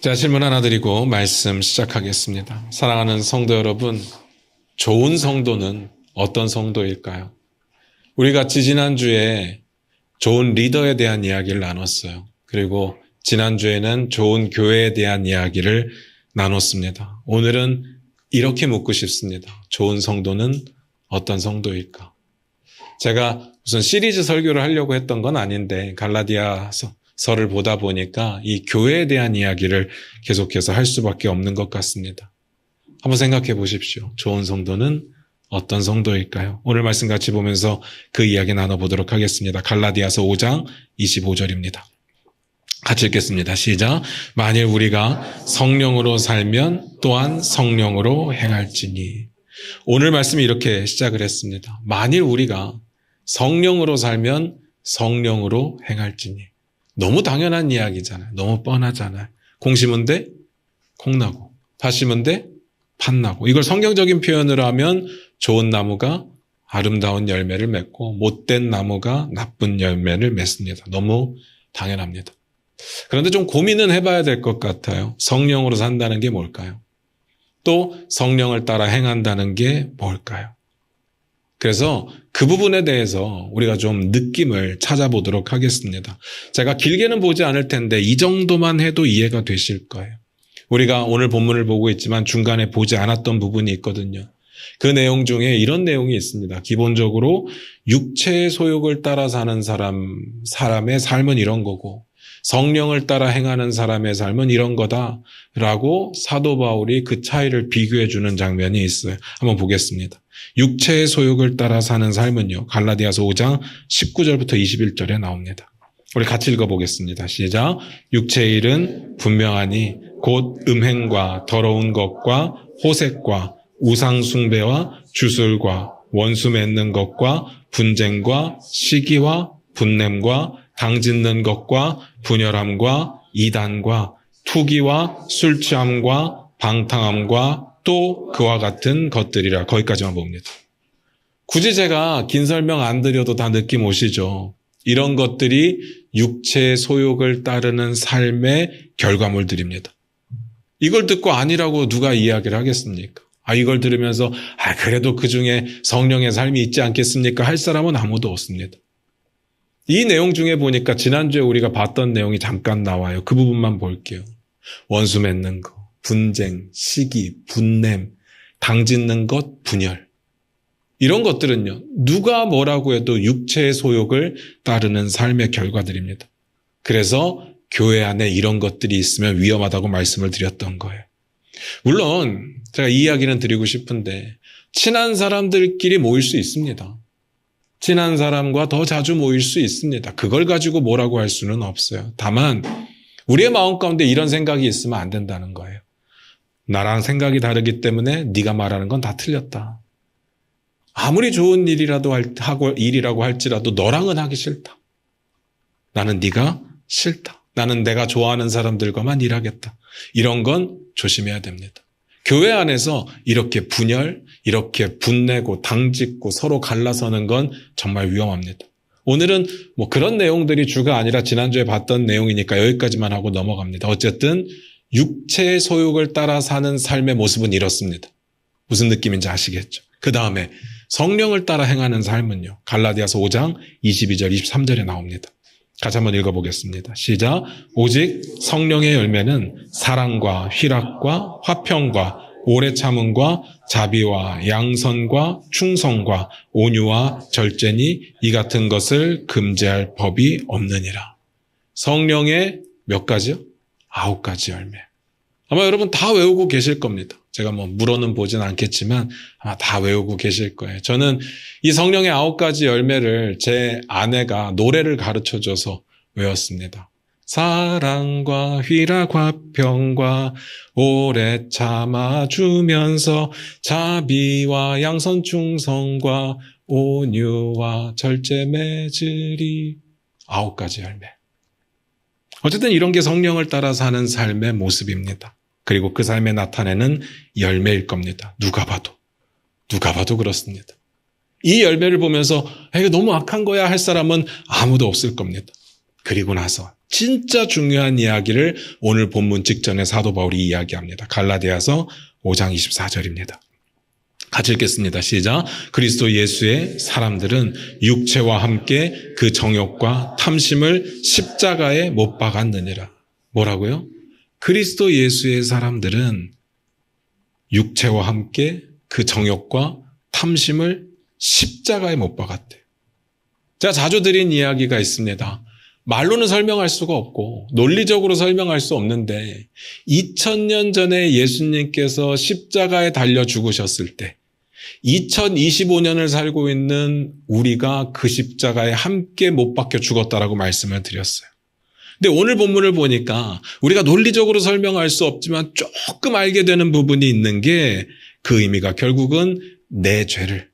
자, 질문 하나 드리고 말씀 시작하겠습니다. 사랑하는 성도 여러분, 좋은 성도는 어떤 성도일까요? 우리 같이 지난주에 좋은 리더에 대한 이야기를 나눴어요. 그리고 지난주에는 좋은 교회에 대한 이야기를 나눴습니다. 오늘은 이렇게 묻고 싶습니다. 좋은 성도는 어떤 성도일까? 제가 무슨 시리즈 설교를 하려고 했던 건 아닌데 갈라디아서를 보다 보니까 이 교회에 대한 이야기를 계속해서 할 수밖에 없는 것 같습니다. 한번 생각해 보십시오. 좋은 성도는 어떤 성도일까요? 오늘 말씀 같이 보면서 그 이야기 나눠보도록 하겠습니다. 갈라디아서 5장 25절입니다. 같이 읽겠습니다. 시작. 만일 우리가 성령으로 살면 또한 성령으로 행할지니. 오늘 말씀이 이렇게 시작을 했습니다. 만일 우리가 성령으로 살면 성령으로 행할지니. 너무 당연한 이야기잖아요. 너무 뻔하잖아요. 공 심은 데 콩나고, 팥 심은 데 팥나고. 이걸 성경적인 표현으로 하면 좋은 나무가 아름다운 열매를 맺고 못된 나무가 나쁜 열매를 맺습니다. 너무 당연합니다. 그런데 좀 고민은 해봐야 될 것 같아요. 성령으로 산다는 게 뭘까요? 또 성령을 따라 행한다는 게 뭘까요? 그래서 그 부분에 대해서 우리가 좀 느낌을 찾아보도록 하겠습니다. 제가 길게는 보지 않을 텐데 이 정도만 해도 이해가 되실 거예요. 우리가 오늘 본문을 보고 있지만 중간에 보지 않았던 부분이 있거든요. 그 내용 중에 이런 내용이 있습니다. 기본적으로 육체의 소욕을 따라 사는 사람의 삶은 이런 거고 성령을 따라 행하는 사람의 삶은 이런 거다라고 사도 바울이 그 차이를 비교해 주는 장면이 있어요. 한번 보겠습니다. 육체의 소욕을 따라 사는 삶은요. 갈라디아서 5장 19절부터 21절에 나옵니다. 우리 같이 읽어보겠습니다. 시작. 육체의 일은 분명하니 곧 음행과 더러운 것과 호색과 우상 숭배와 주술과 원수 맺는 것과 분쟁과 시기와 분냄과 당짓는 것과 분열함과 이단과 투기와 술 취함과 방탕함과 또 그와 같은 것들이라. 거기까지만 봅니다. 굳이 제가 긴 설명 안 드려도 다 느낌 오시죠? 이런 것들이 육체의 소욕을 따르는 삶의 결과물들입니다. 이걸 듣고 아니라고 누가 이야기를 하겠습니까? 이걸 들으면서 그래도 그중에 성령의 삶이 있지 않겠습니까? 할 사람은 아무도 없습니다. 이 내용 중에 보니까 지난주에 우리가 봤던 내용이 잠깐 나와요. 그 부분만 볼게요. 원수 맺는 거, 분쟁, 시기, 분냄, 당짓는 것, 분열. 이런 것들은요. 누가 뭐라고 해도 육체의 소욕을 따르는 삶의 결과들입니다. 그래서 교회 안에 이런 것들이 있으면 위험하다고 말씀을 드렸던 거예요. 물론 제가 이 이야기는 드리고 싶은데 친한 사람들끼리 모일 수 있습니다. 친한 사람과 더 자주 모일 수 있습니다. 그걸 가지고 뭐라고 할 수는 없어요. 다만 우리의 마음 가운데 이런 생각이 있으면 안 된다는 거예요. 나랑 생각이 다르기 때문에 네가 말하는 건 다 틀렸다. 아무리 좋은 일이라고 할지라도 너랑은 하기 싫다. 나는 네가 싫다. 나는 내가 좋아하는 사람들과만 일하겠다. 이런 건 조심해야 됩니다. 교회 안에서 이렇게 분열, 이렇게 분내고 당짓고 서로 갈라서는 건 정말 위험합니다. 오늘은 그런 내용들이 주가 아니라 지난주에 봤던 내용이니까 여기까지만 하고 넘어갑니다. 어쨌든 육체의 소욕을 따라 사는 삶의 모습은 이렇습니다. 무슨 느낌인지 아시겠죠? 그 다음에 성령을 따라 행하는 삶은요. 갈라디아서 5장 22절 23절에 나옵니다. 같이 한번 읽어보겠습니다. 시작. 오직 성령의 열매는 사랑과 희락과 화평과 오래 참음과 자비와 양선과 충성과 온유와 절제니 이 같은 것을 금지할 법이 없느니라. 성령의 몇 가지요? 9가지 열매. 아마 여러분 다 외우고 계실 겁니다. 제가 물어는 보진 않겠지만 아마 다 외우고 계실 거예요. 저는 이 성령의 9가지 열매를 제 아내가 노래를 가르쳐줘서 외웠습니다. 사랑과 희락 화평과 오래 참아주면서 자비와 양선 충성과 온유와 절제 맺으리. 9가지 열매. 어쨌든 이런 게 성령을 따라 사는 삶의 모습입니다. 그리고 그 삶에 나타내는 열매일 겁니다. 누가 봐도 그렇습니다. 이 열매를 보면서 이거 너무 악한 거야 할 사람은 아무도 없을 겁니다. 그리고 나서 진짜 중요한 이야기를 오늘 본문 직전에 사도 바울이 이야기합니다. 갈라디아서 5장 24절입니다. 같이 읽겠습니다. 시작. 그리스도 예수의 사람들은 육체와 함께 그 정욕과 탐심을 십자가에 못 박았느니라. 뭐라고요? 그리스도 예수의 사람들은 육체와 함께 그 정욕과 탐심을 십자가에 못 박았대요. 제가 자주 드린 이야기가 있습니다. 말로는 설명할 수가 없고 논리적으로 설명할 수 없는데 2000년 전에 예수님께서 십자가에 달려 죽으셨을 때 2025년을 살고 있는 우리가 그 십자가에 함께 못 박혀 죽었다라고 말씀을 드렸어요. 근데 오늘 본문을 보니까 우리가 논리적으로 설명할 수 없지만 조금 알게 되는 부분이 있는 게 그 의미가 결국은 내 죄를,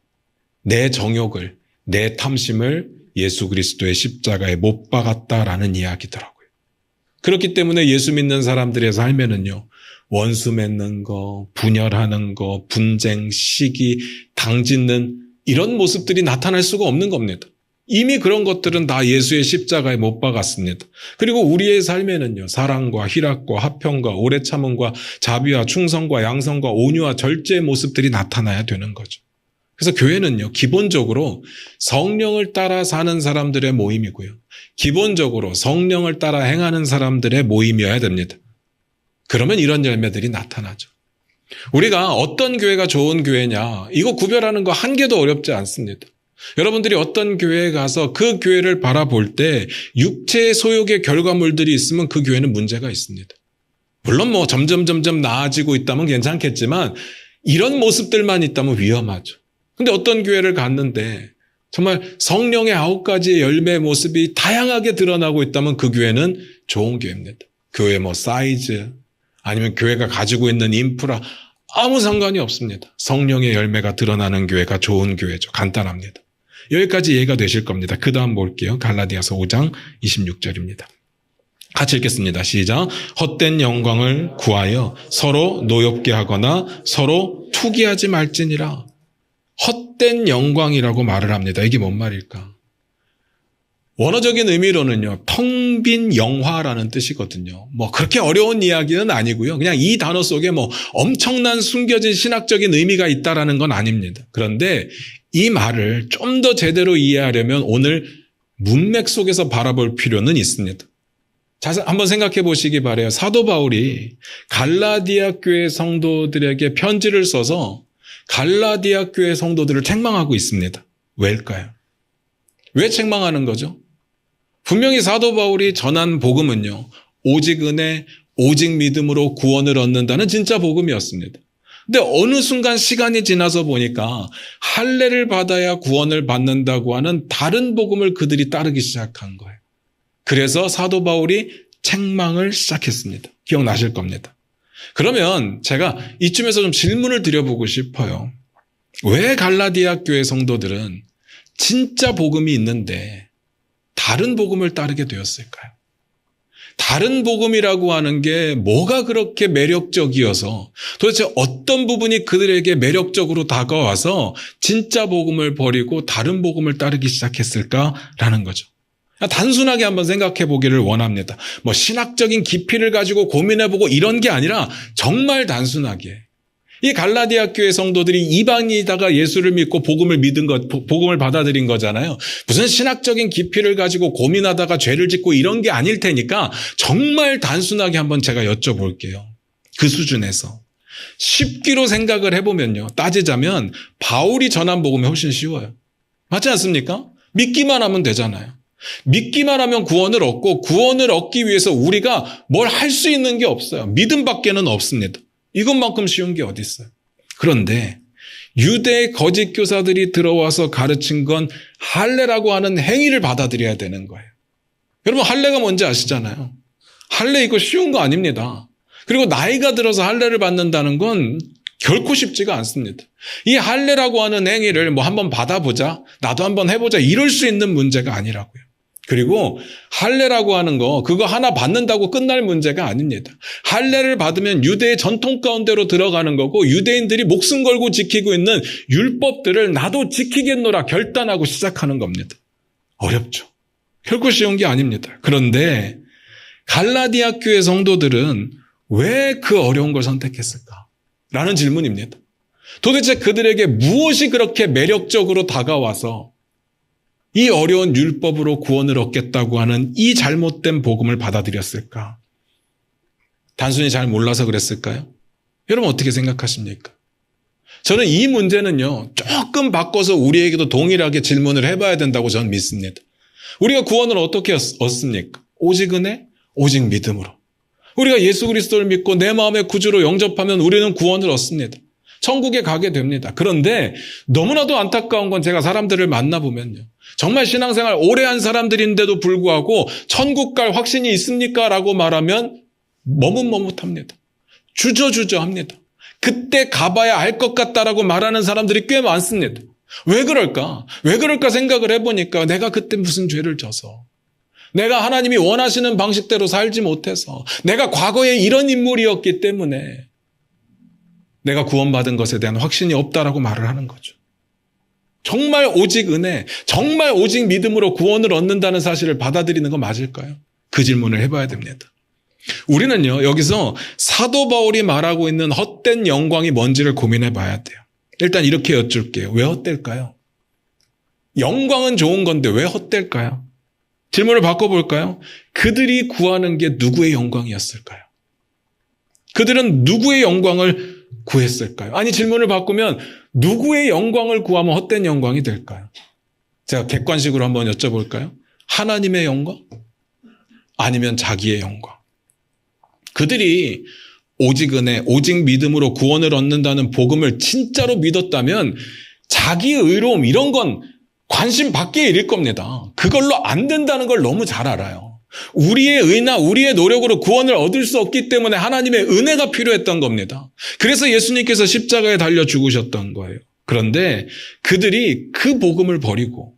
내 정욕을, 내 탐심을 예수 그리스도의 십자가에 못 박았다라는 이야기더라고요. 그렇기 때문에 예수 믿는 사람들의 삶에는요, 원수 맺는 거, 분열하는 거, 분쟁, 시기, 당짓는 이런 모습들이 나타날 수가 없는 겁니다. 이미 그런 것들은 다 예수의 십자가에 못 박았습니다. 그리고 우리의 삶에는요, 사랑과 희락과 화평과 오래 참음과 자비와 충성과 양성과 온유와 절제의 모습들이 나타나야 되는 거죠. 그래서 교회는요, 기본적으로 성령을 따라 사는 사람들의 모임이고요. 기본적으로 성령을 따라 행하는 사람들의 모임이어야 됩니다. 그러면 이런 열매들이 나타나죠. 우리가 어떤 교회가 좋은 교회냐, 이거 구별하는 거 한 개도 어렵지 않습니다. 여러분들이 어떤 교회에 가서 그 교회를 바라볼 때 육체의 소욕의 결과물들이 있으면 그 교회는 문제가 있습니다. 물론 뭐 점점 나아지고 있다면 괜찮겠지만 이런 모습들만 있다면 위험하죠. 근데 어떤 교회를 갔는데 정말 성령의 9가지의 열매의 모습이 다양하게 드러나고 있다면 그 교회는 좋은 교회입니다. 교회 뭐 사이즈 아니면 교회가 가지고 있는 인프라 아무 상관이 없습니다. 성령의 열매가 드러나는 교회가 좋은 교회죠. 간단합니다. 여기까지 이해가 되실 겁니다. 그 다음 볼게요. 갈라디아서 5장 26절입니다. 같이 읽겠습니다. 시작. 헛된 영광을 구하여 서로 노엽게 하거나 서로 투기하지 말지니라. 헛된 영광이라고 말을 합니다. 이게 뭔 말일까? 원어적인 의미로는요, 텅 빈 영화라는 뜻이거든요. 뭐 그렇게 어려운 이야기는 아니고요. 그냥 이 단어 속에 뭐 엄청난 숨겨진 신학적인 의미가 있다라는 건 아닙니다. 그런데 이 말을 좀 더 제대로 이해하려면 오늘 문맥 속에서 바라볼 필요는 있습니다. 자, 한번 생각해 보시기 바라요. 사도 바울이 갈라디아 교회 성도들에게 편지를 써서 갈라디아 교회 성도들을 책망하고 있습니다. 왜일까요? 왜 책망하는 거죠? 분명히 사도 바울이 전한 복음은요, 오직 은혜, 오직 믿음으로 구원을 얻는다는 진짜 복음이었습니다. 근데 어느 순간 시간이 지나서 보니까 할례를 받아야 구원을 받는다고 하는 다른 복음을 그들이 따르기 시작한 거예요. 그래서 사도 바울이 책망을 시작했습니다. 기억나실 겁니다. 그러면 제가 이쯤에서 좀 질문을 드려보고 싶어요. 왜 갈라디아 교회 성도들은 진짜 복음이 있는데 다른 복음을 따르게 되었을까요? 다른 복음이라고 하는 게 뭐가 그렇게 매력적이어서 도대체 어떤 부분이 그들에게 매력적으로 다가와서 진짜 복음을 버리고 다른 복음을 따르기 시작했을까라는 거죠. 단순하게 한번 생각해 보기를 원합니다. 뭐 신학적인 깊이를 가지고 고민해보고 이런 게 아니라 정말 단순하게 이 갈라디아 교회 성도들이 이방인이다가 예수를 믿고 복음을 받아들인 거잖아요. 무슨 신학적인 깊이를 가지고 고민하다가 죄를 짓고 이런 게 아닐 테니까 정말 단순하게 한번 제가 여쭤볼게요. 그 수준에서. 쉽기로 생각을 해보면요. 따지자면 바울이 전한 복음이 훨씬 쉬워요. 맞지 않습니까? 믿기만 하면 되잖아요. 믿기만 하면 구원을 얻고 구원을 얻기 위해서 우리가 뭘 할 수 있는 게 없어요. 믿음밖에는 없습니다. 이것만큼 쉬운 게 어디 있어요? 그런데 유대의 거짓 교사들이 들어와서 가르친 건 할례라고 하는 행위를 받아들여야 되는 거예요. 여러분 할례가 뭔지 아시잖아요. 할례 이거 쉬운 거 아닙니다. 그리고 나이가 들어서 할례를 받는다는 건 결코 쉽지가 않습니다. 이 할례라고 하는 행위를 뭐 한번 받아보자, 나도 한번 해보자 이럴 수 있는 문제가 아니라고요. 그리고 할례라고 하는 거 그거 하나 받는다고 끝날 문제가 아닙니다. 할례를 받으면 유대의 전통 가운데로 들어가는 거고 유대인들이 목숨 걸고 지키고 있는 율법들을 나도 지키겠노라 결단하고 시작하는 겁니다. 어렵죠. 결코 쉬운 게 아닙니다. 그런데 갈라디아 교회 성도들은 왜 그 어려운 걸 선택했을까? 라는 질문입니다. 도대체 그들에게 무엇이 그렇게 매력적으로 다가와서 이 어려운 율법으로 구원을 얻겠다고 하는 이 잘못된 복음을 받아들였을까? 단순히 잘 몰라서 그랬을까요? 여러분 어떻게 생각하십니까? 저는 이 문제는요, 조금 바꿔서 우리에게도 동일하게 질문을 해봐야 된다고 저는 믿습니다. 우리가 구원을 어떻게 얻습니까? 오직 은혜, 오직 믿음으로. 우리가 예수 그리스도를 믿고 내 마음의 구주로 영접하면 우리는 구원을 얻습니다. 천국에 가게 됩니다. 그런데 너무나도 안타까운 건 제가 사람들을 만나보면요, 정말 신앙생활 오래 한 사람들인데도 불구하고 천국 갈 확신이 있습니까? 라고 말하면 머뭇머뭇합니다. 주저주저합니다. 그때 가봐야 알 것 같다라고 말하는 사람들이 꽤 많습니다. 왜 그럴까? 왜 그럴까 생각을 해보니까 내가 그때 무슨 죄를 져서, 내가 하나님이 원하시는 방식대로 살지 못해서, 내가 과거에 이런 인물이었기 때문에 내가 구원받은 것에 대한 확신이 없다라고 말을 하는 거죠. 정말 오직 은혜, 정말 오직 믿음으로 구원을 얻는다는 사실을 받아들이는 건 맞을까요? 그 질문을 해봐야 됩니다. 우리는요, 여기서 사도 바울이 말하고 있는 헛된 영광이 뭔지를 고민해 봐야 돼요. 일단 이렇게 여쭐게요. 왜 헛될까요? 영광은 좋은 건데 왜 헛될까요? 질문을 바꿔볼까요? 그들이 구하는 게 누구의 영광이었을까요? 그들은 누구의 영광을 구했을까요? 아니, 질문을 바꾸면 누구의 영광을 구하면 헛된 영광이 될까요? 제가 객관식으로 한번 여쭤볼까요? 하나님의 영광? 아니면 자기의 영광? 그들이 오직 은혜, 오직 믿음으로 구원을 얻는다는 복음을 진짜로 믿었다면 자기의 의로움 이런 건 관심 밖의 일일 겁니다. 그걸로 안 된다는 걸 너무 잘 알아요. 우리의 의나 우리의 노력으로 구원을 얻을 수 없기 때문에 하나님의 은혜가 필요했던 겁니다. 그래서 예수님께서 십자가에 달려 죽으셨던 거예요. 그런데 그들이 그 복음을 버리고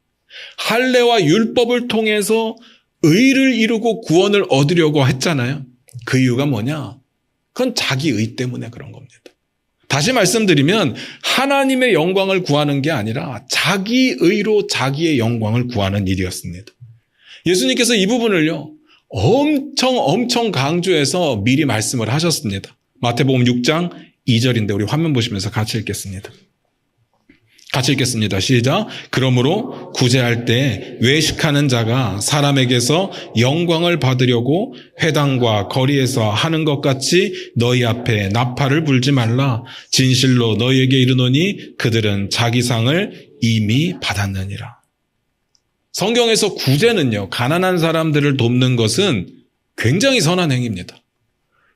할례와 율법을 통해서 의를 이루고 구원을 얻으려고 했잖아요. 그 이유가 뭐냐? 그건 자기 의 때문에 그런 겁니다. 다시 말씀드리면 하나님의 영광을 구하는 게 아니라 자기 의로 자기의 영광을 구하는 일이었습니다. 예수님께서 이 부분을요, 엄청 강조해서 미리 말씀을 하셨습니다. 마태복음 6장 2절인데 우리 화면 보시면서 같이 읽겠습니다. 같이 읽겠습니다. 시작. 그러므로 구제할 때 외식하는 자가 사람에게서 영광을 받으려고 회당과 거리에서 하는 것 같이 너희 앞에 나팔을 불지 말라. 진실로 너희에게 이르노니 그들은 자기 상을 이미 받았느니라. 성경에서 구제는요, 가난한 사람들을 돕는 것은 굉장히 선한 행위입니다.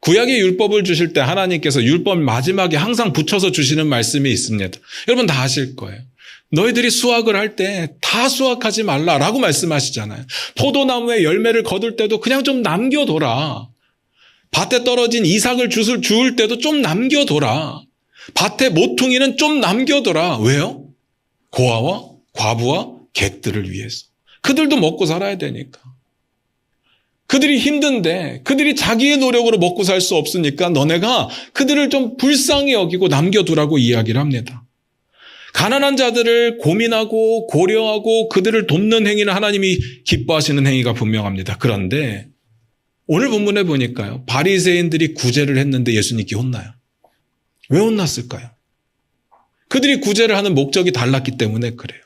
구약의 율법을 주실 때 하나님께서 율법 마지막에 항상 붙여서 주시는 말씀이 있습니다. 여러분 다 아실 거예요. 너희들이 수확을 할 때 다 수확하지 말라라고 말씀하시잖아요. 포도나무에 열매를 거둘 때도 그냥 좀 남겨둬라. 밭에 떨어진 이삭을 주울 때도 좀 남겨둬라. 밭에 모퉁이는 좀 남겨둬라. 왜요? 고아와 과부와 객들을 위해서. 그들도 먹고 살아야 되니까. 그들이 힘든데 그들이 자기의 노력으로 먹고 살 수 없으니까 너네가 그들을 좀 불쌍히 여기고 남겨두라고 이야기를 합니다. 가난한 자들을 고민하고 고려하고 그들을 돕는 행위는 하나님이 기뻐하시는 행위가 분명합니다. 그런데 오늘 본문에 보니까요, 바리새인들이 구제를 했는데 예수님께 혼나요. 왜 혼났을까요? 그들이 구제를 하는 목적이 달랐기 때문에 그래요.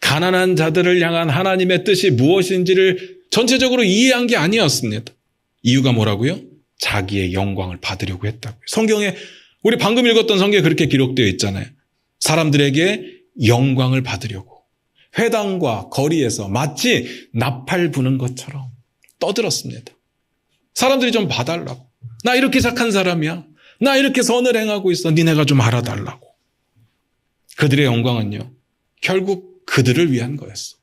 가난한 자들을 향한 하나님의 뜻이 무엇인지를 전체적으로 이해한 게 아니었습니다. 이유가 뭐라고요? 자기의 영광을 받으려고 했다고요. 성경에 우리 방금 읽었던 성경에 그렇게 기록되어 있잖아요. 사람들에게 영광을 받으려고 회당과 거리에서 마치 나팔 부는 것처럼 떠들었습니다. 사람들이 좀 봐달라고. 나 이렇게 착한 사람이야. 나 이렇게 선을 행하고 있어. 니네가 좀 알아달라고. 그들의 영광은요, 결국 그들을 위한 거였어.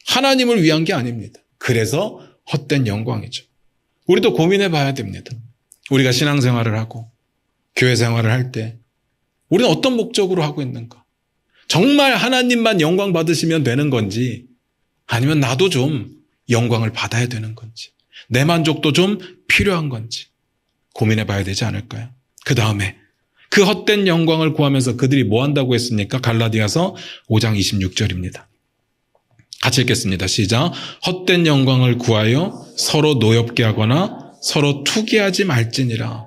하나님을 위한 게 아닙니다. 그래서 헛된 영광이죠. 우리도 고민해 봐야 됩니다. 우리가 신앙생활을 하고 교회 생활을 할 때 우리는 어떤 목적으로 하고 있는가? 정말 하나님만 영광 받으시면 되는 건지, 아니면 나도 좀 영광을 받아야 되는 건지, 내 만족도 좀 필요한 건지 고민해 봐야 되지 않을까요? 그 다음에 그 헛된 영광을 구하면서 그들이 뭐 한다고 했습니까? 갈라디아서 5장 26절입니다. 같이 읽겠습니다. 시작. 헛된 영광을 구하여 서로 노엽게 하거나 서로 투기하지 말지니라.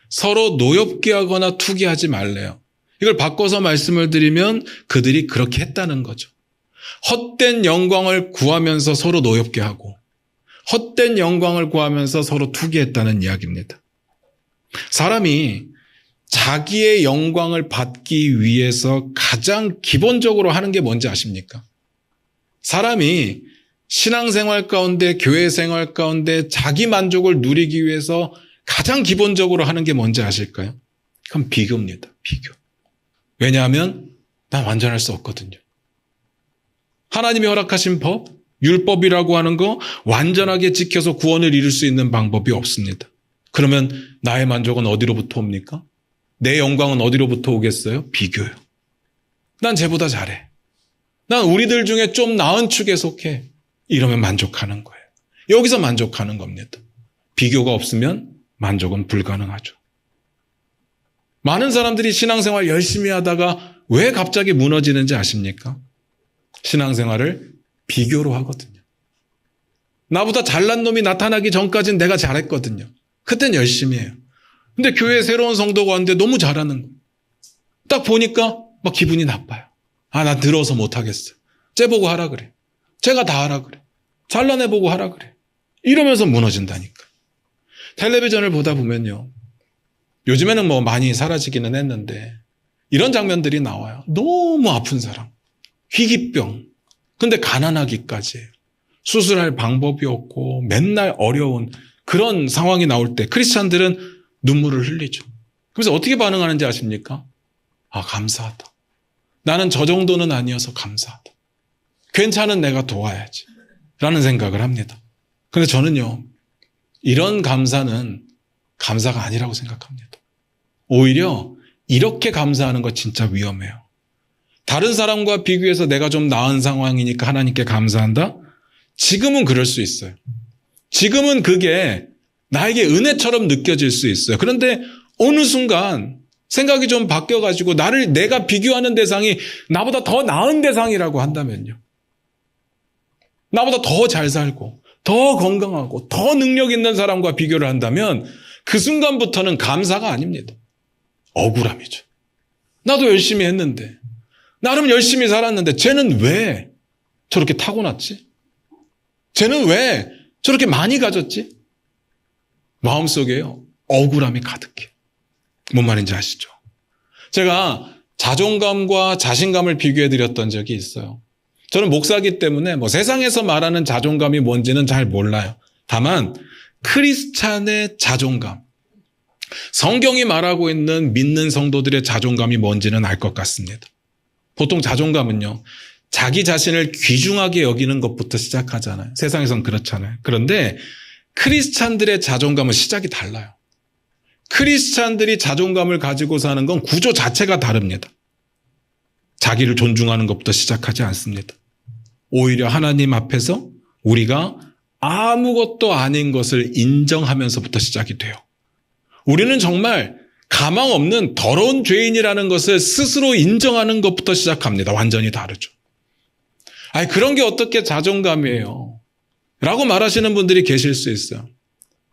서로 노엽게 하거나 투기하지 말래요. 이걸 바꿔서 말씀을 드리면 그들이 그렇게 했다는 거죠. 헛된 영광을 구하면서 서로 노엽게 하고 헛된 영광을 구하면서 서로 투기했다는 이야기입니다. 사람이 자기의 영광을 받기 위해서 가장 기본적으로 하는 게 뭔지 아십니까? 사람이 신앙생활 가운데, 교회 생활 가운데 자기 만족을 누리기 위해서 가장 기본적으로 하는 게 뭔지 아실까요? 그건 비교입니다. 비교. 왜냐하면 난 완전할 수 없거든요. 하나님이 허락하신 법, 율법이라고 하는 거 완전하게 지켜서 구원을 이룰 수 있는 방법이 없습니다. 그러면 나의 만족은 어디로부터 옵니까? 내 영광은 어디로부터 오겠어요? 비교요. 난 쟤보다 잘해. 난 우리들 중에 좀 나은 축에 속해. 이러면 만족하는 거예요. 여기서 만족하는 겁니다. 비교가 없으면 만족은 불가능하죠. 많은 사람들이 신앙생활 열심히 하다가 왜 갑자기 무너지는지 아십니까? 신앙생활을 비교로 하거든요. 나보다 잘난 놈이 나타나기 전까지는 내가 잘했거든요. 그땐 열심히 해요. 근데 교회에 새로운 성도가 왔는데 너무 잘하는 거예요. 딱 보니까 막 기분이 나빠요. 아, 난 들어서 못하겠어. 쟤 보고 하라 그래. 쟤가 다 하라 그래. 잘난 애 보고 하라 그래. 이러면서 무너진다니까. 텔레비전을 보다 보면요. 요즘에는 뭐 많이 사라지기는 했는데 이런 장면들이 나와요. 너무 아픈 사람. 희귀병. 근데 가난하기까지 해요. 수술할 방법이 없고 맨날 어려운 그런 상황이 나올 때 크리스찬들은 눈물을 흘리죠. 그래서 어떻게 반응하는지 아십니까? 아, 감사하다. 나는 저 정도는 아니어서 감사하다. 괜찮은 내가 도와야지. 라는 생각을 합니다. 그런데 저는요. 이런 감사는 감사가 아니라고 생각합니다. 오히려 이렇게 감사하는 거 진짜 위험해요. 다른 사람과 비교해서 내가 좀 나은 상황이니까 하나님께 감사한다? 지금은 그럴 수 있어요. 지금은 그게 나에게 은혜처럼 느껴질 수 있어요. 그런데 어느 순간 생각이 좀 바뀌어가지고 내가 비교하는 대상이 나보다 더 나은 대상이라고 한다면요. 나보다 더 잘 살고 더 건강하고 더 능력 있는 사람과 비교를 한다면 그 순간부터는 감사가 아닙니다. 억울함이죠. 나도 열심히 했는데 나름 열심히 살았는데 쟤는 왜 저렇게 타고났지? 쟤는 왜 저렇게 많이 가졌지? 마음속에요. 억울함이 가득해요. 뭔 말인지 아시죠? 제가 자존감과 자신감을 비교해드렸던 적이 있어요. 저는 목사이기 때문에 뭐 세상에서 말하는 자존감이 뭔지는 잘 몰라요. 다만 크리스찬의 자존감, 성경이 말하고 있는 믿는 성도들의 자존감이 뭔지는 알 것 같습니다. 보통 자존감은요. 자기 자신을 귀중하게 여기는 것부터 시작하잖아요. 세상에선 그렇잖아요. 그런데 크리스찬들의 자존감은 시작이 달라요. 크리스찬들이 자존감을 가지고 사는 건 구조 자체가 다릅니다. 자기를 존중하는 것부터 시작하지 않습니다. 오히려 하나님 앞에서 우리가 아무것도 아닌 것을 인정하면서부터 시작이 돼요. 우리는 정말 가망 없는 더러운 죄인이라는 것을 스스로 인정하는 것부터 시작합니다. 완전히 다르죠. 아니, 그런 게 어떻게 자존감이에요? 라고 말하시는 분들이 계실 수 있어요.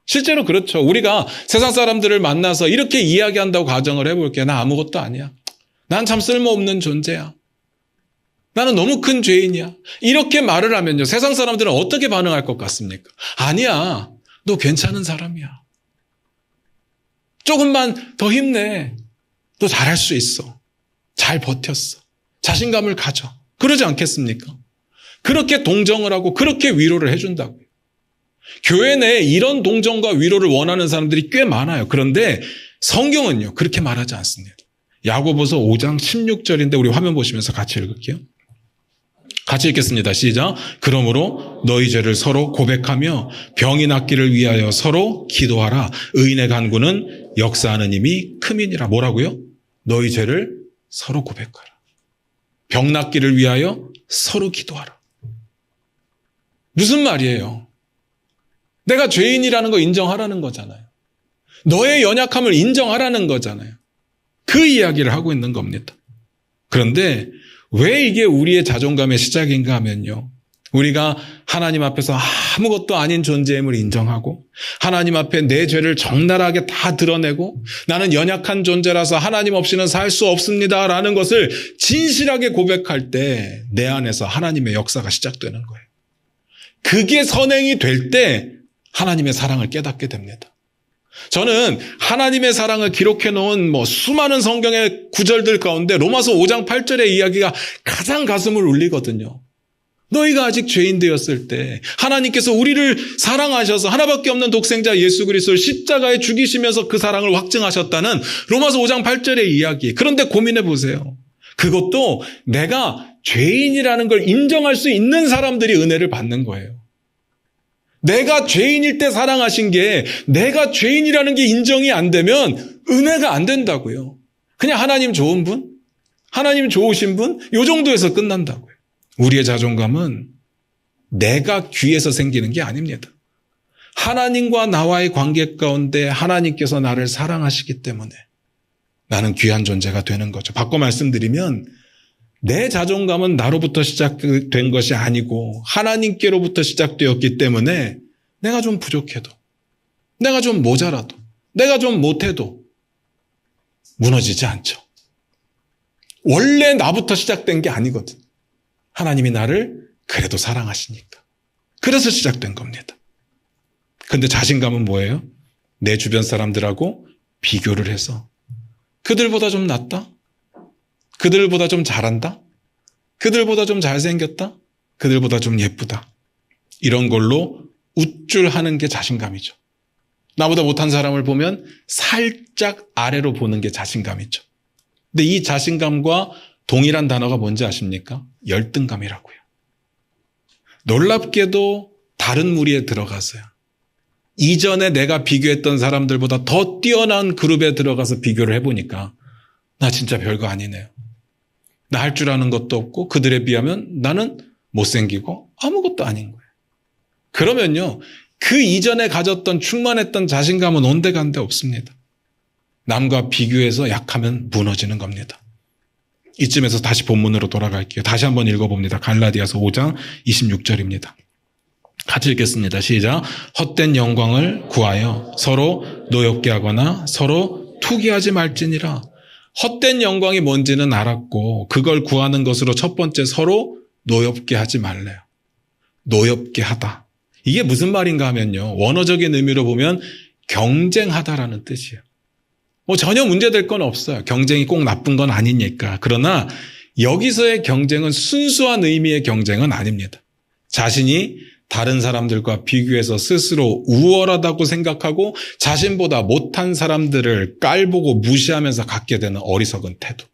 실제로 그렇죠. 우리가 세상 사람들을 만나서 이렇게 이야기한다고 가정을 해볼게요. 나 아무것도 아니야. 난 참 쓸모없는 존재야. 나는 너무 큰 죄인이야. 이렇게 말을 하면요. 세상 사람들은 어떻게 반응할 것 같습니까? 아니야. 너 괜찮은 사람이야. 조금만 더 힘내. 너 잘할 수 있어. 잘 버텼어. 자신감을 가져. 그러지 않겠습니까? 그렇게 동정을 하고 그렇게 위로를 해준다고요. 교회 내에 이런 동정과 위로를 원하는 사람들이 꽤 많아요. 그런데 성경은요. 그렇게 말하지 않습니다. 야고보서 5장 16절인데 우리 화면 보시면서 같이 읽을게요. 같이 읽겠습니다. 시작. 그러므로 너희 죄를 서로 고백하며 병이 낫기를 위하여 서로 기도하라. 의인의 간구는 역사하는 힘이 큼이니라. 뭐라고요? 너희 죄를 서로 고백하라. 병 낫기를 위하여 서로 기도하라. 무슨 말이에요? 내가 죄인이라는 거 인정하라는 거잖아요. 너의 연약함을 인정하라는 거잖아요. 그 이야기를 하고 있는 겁니다. 그런데 왜 이게 우리의 자존감의 시작인가 하면요. 우리가 하나님 앞에서 아무것도 아닌 존재임을 인정하고 하나님 앞에 내 죄를 적나라하게 다 드러내고 나는 연약한 존재라서 하나님 없이는 살 수 없습니다라는 것을 진실하게 고백할 때 내 안에서 하나님의 역사가 시작되는 거예요. 그게 선행이 될 때 하나님의 사랑을 깨닫게 됩니다. 저는 하나님의 사랑을 기록해 놓은 수많은 성경의 구절들 가운데 로마서 5장 8절의 이야기가 가장 가슴을 울리거든요. 너희가 아직 죄인 되었을 때 하나님께서 우리를 사랑하셔서 하나밖에 없는 독생자 예수 그리스도를 십자가에 죽이시면서 그 사랑을 확증하셨다는 로마서 5장 8절의 이야기. 그런데 고민해 보세요. 그것도 내가 죄인이라는 걸 인정할 수 있는 사람들이 은혜를 받는 거예요. 내가 죄인일 때 사랑하신 게 내가 죄인이라는 게 인정이 안 되면 은혜가 안 된다고요. 그냥 하나님 좋은 분, 하나님 좋으신 분, 이 정도에서 끝난다고요. 우리의 자존감은 내가 귀해서 생기는 게 아닙니다. 하나님과 나와의 관계 가운데 하나님께서 나를 사랑하시기 때문에 나는 귀한 존재가 되는 거죠. 바꿔 말씀드리면 내 자존감은 나로부터 시작된 것이 아니고 하나님께로부터 시작되었기 때문에 내가 좀 부족해도, 내가 좀 모자라도, 내가 좀 못해도 무너지지 않죠. 원래 나부터 시작된 게 아니거든. 하나님이 나를 그래도 사랑하시니까. 그래서 시작된 겁니다. 근데 자신감은 뭐예요? 내 주변 사람들하고 비교를 해서 그들보다 좀 낫다? 그들보다 좀 잘한다? 그들보다 좀 잘생겼다? 그들보다 좀 예쁘다? 이런 걸로 우쭐하는 게 자신감이죠. 나보다 못한 사람을 보면 살짝 아래로 보는 게 자신감이죠. 근데 이 자신감과 동일한 단어가 뭔지 아십니까? 열등감이라고요. 놀랍게도 다른 무리에 들어가서요. 이전에 내가 비교했던 사람들보다 더 뛰어난 그룹에 들어가서 비교를 해보니까 나 진짜 별거 아니네요. 나 할 줄 아는 것도 없고 그들에 비하면 나는 못생기고 아무것도 아닌 거예요. 그러면요. 그 이전에 가졌던 충만했던 자신감은 온데간데 없습니다. 남과 비교해서 약하면 무너지는 겁니다. 이쯤에서 다시 본문으로 돌아갈게요. 다시 한번 읽어봅니다. 갈라디아서 5장 26절입니다. 같이 읽겠습니다. 시작. 헛된 영광을 구하여 서로 노엽게 하거나 서로 투기하지 말지니라. 헛된 영광이 뭔지는 알았고 그걸 구하는 것으로 첫 번째 서로 노엽게 하지 말래요. 노엽게 하다. 이게 무슨 말인가 하면요. 원어적인 의미로 보면 경쟁하다라는 뜻이에요. 전혀 문제될 건 없어요. 경쟁이 꼭 나쁜 건 아니니까. 그러나 여기서의 경쟁은 순수한 의미의 경쟁은 아닙니다. 자신이 다른 사람들과 비교해서 스스로 우월하다고 생각하고 자신보다 못한 사람들을 깔보고 무시하면서 갖게 되는 어리석은 태도.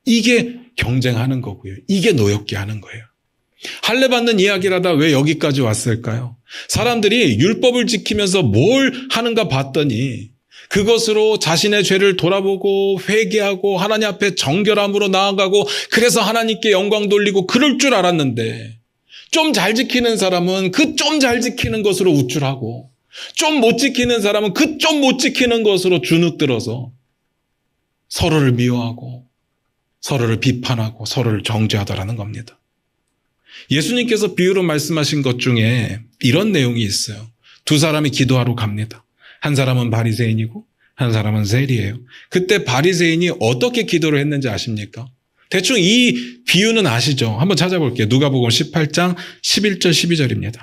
이게 경쟁하는 거고요. 이게 노엽게 하는 거예요. 할례받는 이야기를 하다 왜 여기까지 왔을까요? 사람들이 율법을 지키면서 뭘 하는가 봤더니 그것으로 자신의 죄를 돌아보고 회개하고 하나님 앞에 정결함으로 나아가고 그래서 하나님께 영광 돌리고 그럴 줄 알았는데 좀 잘 지키는 사람은 그 좀 잘 지키는 것으로 우쭐하고 좀 못 지키는 사람은 그 좀 못 지키는 것으로 주눅들어서 서로를 미워하고 서로를 비판하고 서로를 정죄하더라는 겁니다. 예수님께서 비유로 말씀하신 것 중에 이런 내용이 있어요. 두 사람이 기도하러 갑니다. 한 사람은 바리새인이고 한 사람은 세리예요. 그때 바리새인이 어떻게 기도를 했는지 아십니까? 대충 이 비유는 아시죠? 한번 찾아볼게요. 누가복음 18장 11절 12절입니다.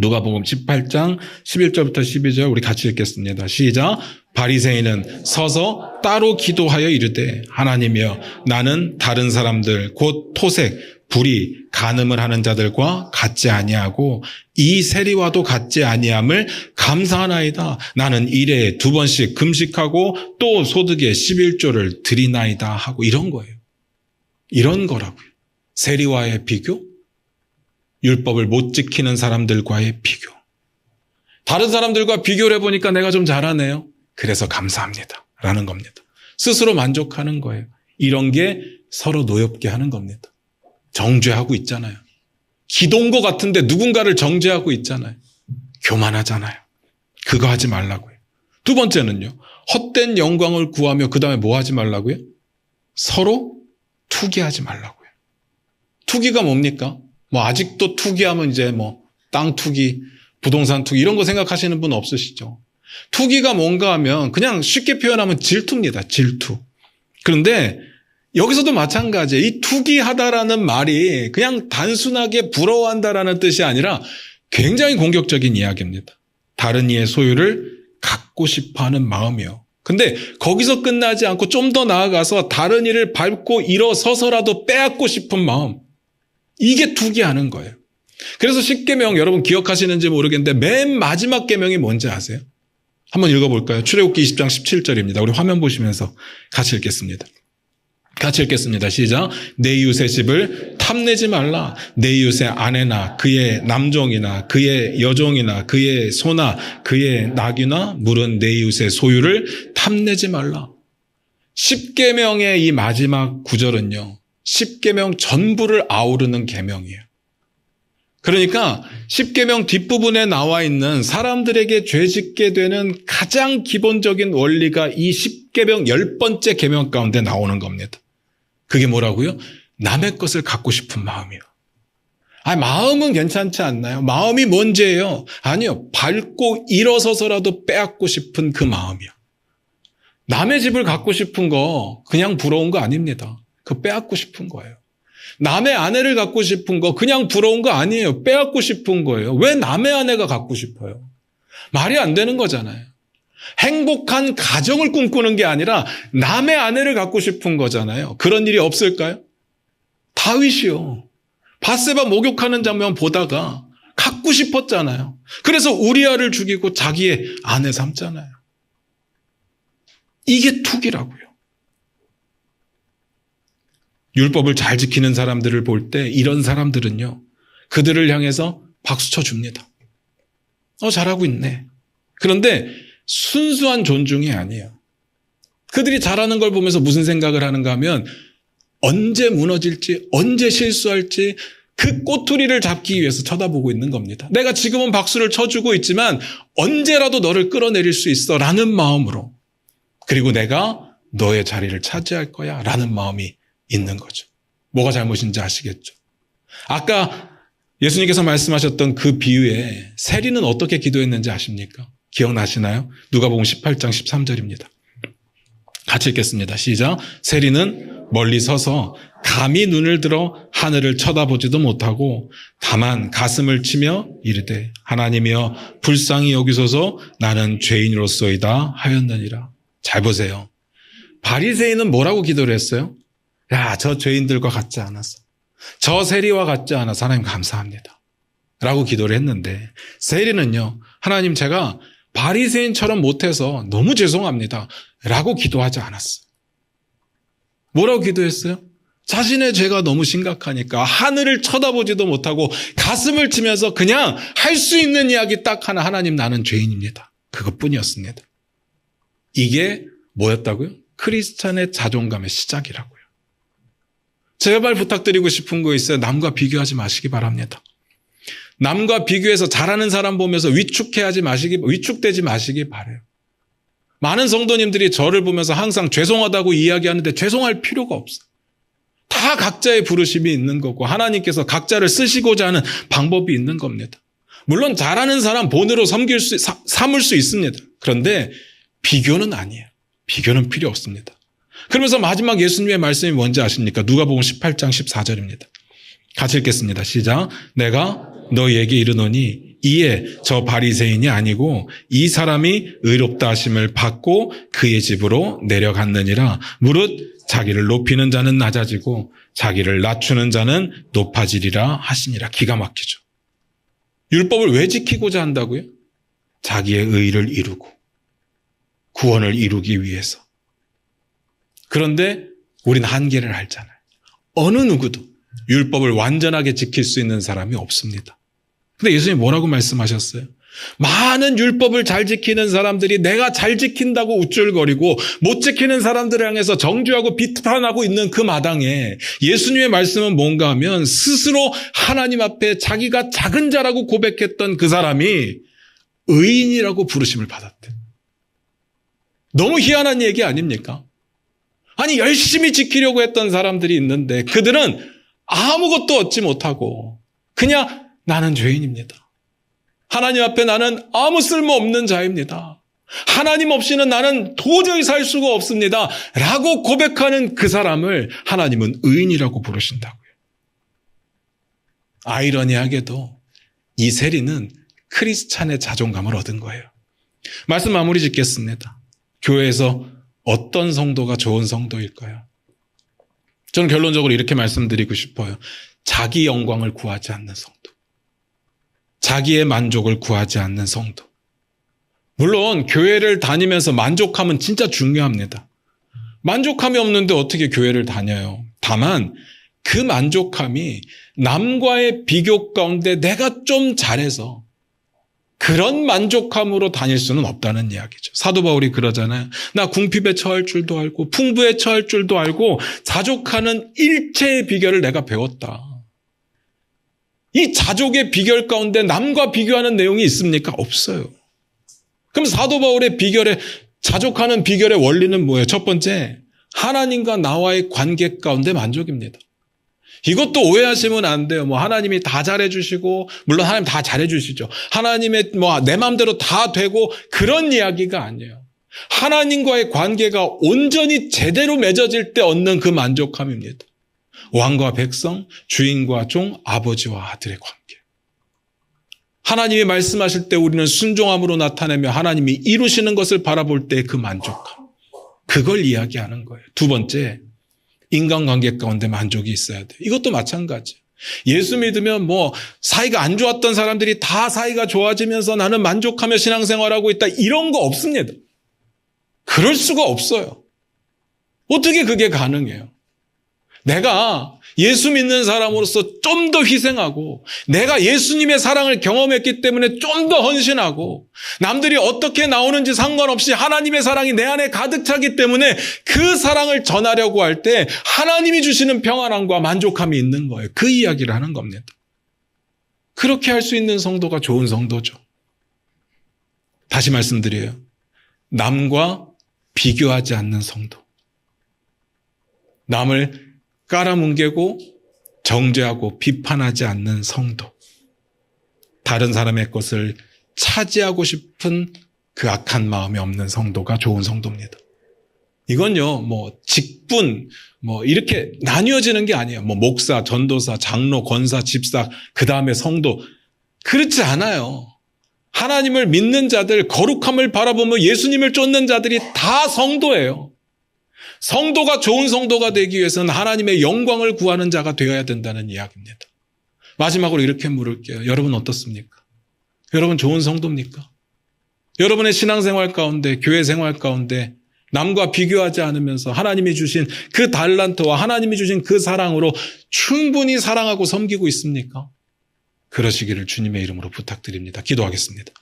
누가복음 18장 11절부터 12절 우리 같이 읽겠습니다. 시작. 바리새인은 서서 따로 기도하여 이르되 하나님이여 나는 다른 사람들 곧 토색 불의, 간음을 하는 자들과 같지 아니하고 이 세리와도 같지 아니함을 감사하나이다. 나는 일에 2번씩 금식하고 또 소득의 11조를 드리나이다 하고 이런 거예요. 이런 거라고요. 세리와의 비교, 율법을 못 지키는 사람들과의 비교. 다른 사람들과 비교를 해보니까 내가 좀 잘하네요. 그래서 감사합니다. 라는 겁니다. 스스로 만족하는 거예요. 이런 게 서로 노엽게 하는 겁니다. 정죄하고 있잖아요. 기도인 것 같은데 누군가를 정죄하고 있잖아요. 교만하잖아요. 그거 하지 말라고요. 두 번째는요. 헛된 영광을 구하며 그 다음에 뭐 하지 말라고요? 서로 투기하지 말라고요. 투기가 뭡니까? 뭐 아직도 투기하면 이제 뭐 땅 투기, 부동산 투기 이런 거 생각하시는 분 없으시죠? 투기가 뭔가 하면 그냥 쉽게 표현하면 질투입니다. 질투. 그런데 여기서도 마찬가지예요. 이 투기하다라는 말이 그냥 단순하게 부러워한다라는 뜻이 아니라 굉장히 공격적인 이야기입니다. 다른 이의 소유를 갖고 싶어하는 마음이요. 근데 거기서 끝나지 않고 좀 더 나아가서 다른 이를 밟고 일어서서라도 빼앗고 싶은 마음. 이게 투기하는 거예요. 그래서 10계명 여러분 기억하시는지 모르겠는데 맨 마지막 계명이 뭔지 아세요? 한번 읽어볼까요? 출애굽기 20장 17절입니다. 우리 화면 보시면서 같이 읽겠습니다. 같이 읽겠습니다. 시작. 내 이웃의 집을 탐내지 말라. 내 이웃의 아내나 그의 남종이나 그의 여종이나 그의 소나 그의 낙이나 물은 내 이웃의 소유를 탐내지 말라. 10계명의 이 마지막 구절은요. 10계명 전부를 아우르는 계명이에요. 그러니까 10계명 뒷부분에 나와 있는 사람들에게 죄짓게 되는 가장 기본적인 원리가 이 10계명 10번째 계명 가운데 나오는 겁니다. 그게 뭐라고요? 남의 것을 갖고 싶은 마음이요. 마음은 괜찮지 않나요? 마음이 문제예요. 아니요. 밟고 일어서서라도 빼앗고 싶은 그 마음이요. 남의 집을 갖고 싶은 거 그냥 부러운 거 아닙니다. 그거 빼앗고 싶은 거예요. 남의 아내를 갖고 싶은 거 그냥 부러운 거 아니에요. 빼앗고 싶은 거예요. 왜 남의 아내가 갖고 싶어요? 말이 안 되는 거잖아요. 행복한 가정을 꿈꾸는 게 아니라 남의 아내를 갖고 싶은 거잖아요. 그런 일이 없을까요? 다윗이요. 밧세바 목욕하는 장면 보다가 갖고 싶었잖아요. 그래서 우리아를 죽이고 자기의 아내 삼잖아요. 이게 투기라고요. 율법을 잘 지키는 사람들을 볼 때 이런 사람들은요. 그들을 향해서 박수 쳐줍니다. 잘하고 있네. 그런데 순수한 존중이 아니에요. 그들이 잘하는 걸 보면서 무슨 생각을 하는가 하면 언제 무너질지, 언제 실수할지 그 꼬투리를 잡기 위해서 쳐다보고 있는 겁니다. 내가 지금은 박수를 쳐주고 있지만 언제라도 너를 끌어내릴 수 있어 라는 마음으로, 그리고 내가 너의 자리를 차지할 거야 라는 마음이 있는 거죠. 뭐가 잘못인지 아시겠죠? 아까 예수님께서 말씀하셨던 그 비유에 세리는 어떻게 기도했는지 아십니까? 기억나시나요? 누가복음 18장 13절입니다. 같이 읽겠습니다. 시작. 세리는 멀리 서서 감히 눈을 들어 하늘을 쳐다보지도 못하고 다만 가슴을 치며 이르되 하나님이여 불쌍히 여기소서 나는 죄인으로소이다 하였느니라. 잘 보세요. 바리새인은 뭐라고 기도를 했어요? 야, 저 죄인들과 같지 않았어. 저 세리와 같지 않아서 하나님 감사합니다. 라고 기도를 했는데 세리는요. 하나님 제가 바리새인처럼 못해서 너무 죄송합니다. 라고 기도하지 않았어요. 뭐라고 기도했어요? 자신의 죄가 너무 심각하니까 하늘을 쳐다보지도 못하고 가슴을 치면서 그냥 할 수 있는 이야기 딱 하나, 하나님 나는 죄인입니다. 그것뿐이었습니다. 이게 뭐였다고요? 크리스찬의 자존감의 시작이라고요. 제발 부탁드리고 싶은 거 있어요. 남과 비교하지 마시기 바랍니다. 남과 비교해서 잘하는 사람 보면서 위축되지 마시기 바라요. 많은 성도님들이 저를 보면서 항상 죄송하다고 이야기하는데 죄송할 필요가 없어요. 다 각자의 부르심이 있는 거고 하나님께서 각자를 쓰시고자 하는 방법이 있는 겁니다. 물론 잘하는 사람 본으로 삼을 수 있습니다. 그런데 비교는 아니에요. 비교는 필요 없습니다. 그러면서 마지막 예수님의 말씀이 뭔지 아십니까? 누가복음 18장 14절입니다. 같이 읽겠습니다. 시작. 내가 너희에게 이르노니 이에 저 바리새인이 아니고 이 사람이 의롭다 하심을 받고 그의 집으로 내려갔느니라. 무릇 자기를 높이는 자는 낮아지고 자기를 낮추는 자는 높아지리라 하시니라. 기가 막히죠. 율법을 왜 지키고자 한다고요? 자기의 의를 이루고 구원을 이루기 위해서. 그런데 우리는 한계를 알잖아요. 어느 누구도 율법을 완전하게 지킬 수 있는 사람이 없습니다. 근데 예수님이 뭐라고 말씀하셨어요? 많은 율법을 잘 지키는 사람들이 내가 잘 지킨다고 우쭐거리고 못 지키는 사람들을 향해서 정죄하고 비판하고 있는 그 마당에 예수님의 말씀은 뭔가 하면 스스로 하나님 앞에 자기가 작은 자라고 고백했던 그 사람이 의인이라고 부르심을 받았대. 너무 희한한 얘기 아닙니까? 아니 열심히 지키려고 했던 사람들이 있는데 그들은 아무것도 얻지 못하고 그냥 나는 죄인입니다. 하나님 앞에 나는 아무 쓸모없는 자입니다. 하나님 없이는 나는 도저히 살 수가 없습니다. 라고 고백하는 그 사람을 하나님은 의인이라고 부르신다고요. 아이러니하게도 이 세리는 크리스찬의 자존감을 얻은 거예요. 말씀 마무리 짓겠습니다. 교회에서 어떤 성도가 좋은 성도일까요? 저는 결론적으로 이렇게 말씀드리고 싶어요. 자기 영광을 구하지 않는 성도. 자기의 만족을 구하지 않는 성도. 물론 교회를 다니면서 만족함은 진짜 중요합니다. 만족함이 없는데 어떻게 교회를 다녀요? 다만 그 만족함이 남과의 비교 가운데 내가 좀 잘해서 그런 만족함으로 다닐 수는 없다는 이야기죠. 사도 바울이 그러잖아요. 나 궁핍에 처할 줄도 알고 풍부에 처할 줄도 알고 자족하는 일체의 비결을 내가 배웠다. 이 자족의 비결 가운데 남과 비교하는 내용이 있습니까? 없어요. 그럼 사도 바울의 비결에 자족하는 비결의 원리는 뭐예요? 첫 번째, 하나님과 나와의 관계 가운데 만족입니다. 이것도 오해하시면 안 돼요. 하나님이 다 잘해주시고, 물론 하나님 다 잘해주시죠. 하나님의 내 마음대로 다 되고 그런 이야기가 아니에요. 하나님과의 관계가 온전히 제대로 맺어질 때 얻는 그 만족함입니다. 왕과 백성, 주인과 종, 아버지와 아들의 관계. 하나님이 말씀하실 때 우리는 순종함으로 나타내며 하나님이 이루시는 것을 바라볼 때 그 만족함. 그걸 이야기하는 거예요. 두 번째, 인간관계 가운데 만족이 있어야 돼요. 이것도 마찬가지예요. 예수 믿으면 사이가 안 좋았던 사람들이 다 사이가 좋아지면서 나는 만족하며 신앙생활하고 있다. 이런 거 없습니다. 그럴 수가 없어요. 어떻게 그게 가능해요? 내가 예수 믿는 사람으로서 좀 더 희생하고 내가 예수님의 사랑을 경험했기 때문에 좀 더 헌신하고 남들이 어떻게 나오는지 상관없이 하나님의 사랑이 내 안에 가득 차기 때문에 그 사랑을 전하려고 할 때 하나님이 주시는 평안함과 만족함이 있는 거예요. 그 이야기를 하는 겁니다. 그렇게 할 수 있는 성도가 좋은 성도죠. 다시 말씀드려요. 남과 비교하지 않는 성도. 남을 깔아뭉개고 정죄하고 비판하지 않는 성도. 다른 사람의 것을 차지하고 싶은 그 악한 마음이 없는 성도가 좋은 성도입니다. 이건요, 직분, 이렇게 나뉘어지는 게 아니에요. 목사, 전도사, 장로, 권사, 집사, 그 다음에 성도. 그렇지 않아요. 하나님을 믿는 자들, 거룩함을 바라보며 예수님을 쫓는 자들이 다 성도예요. 성도가 좋은 성도가 되기 위해서는 하나님의 영광을 구하는 자가 되어야 된다는 이야기입니다. 마지막으로 이렇게 물을게요. 여러분 어떻습니까? 여러분 좋은 성도입니까? 여러분의 신앙생활 가운데, 교회 생활 가운데 남과 비교하지 않으면서 하나님이 주신 그 달란트와 하나님이 주신 그 사랑으로 충분히 사랑하고 섬기고 있습니까? 그러시기를 주님의 이름으로 부탁드립니다. 기도하겠습니다.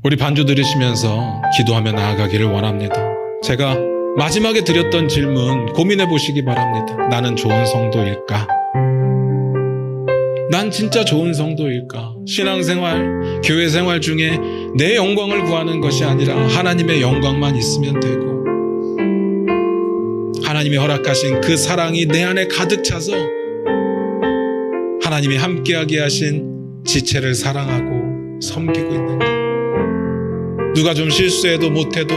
우리 반주 들으시면서 기도하며 나아가기를 원합니다. 제가 마지막에 드렸던 질문 고민해 보시기 바랍니다. 나는 좋은 성도일까? 난 진짜 좋은 성도일까? 신앙생활, 교회생활 중에 내 영광을 구하는 것이 아니라 하나님의 영광만 있으면 되고 하나님이 허락하신 그 사랑이 내 안에 가득 차서 하나님이 함께하게 하신 지체를 사랑하고 섬기고 있는가? 누가 좀 실수해도 못해도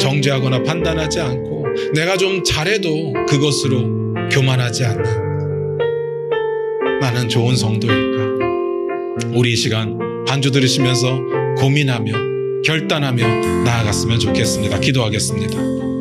정죄하거나 판단하지 않고 내가 좀 잘해도 그것으로 교만하지 않는 나는 좋은 성도일까? 우리 이 시간 반주 들으시면서 고민하며 결단하며 나아갔으면 좋겠습니다. 기도하겠습니다.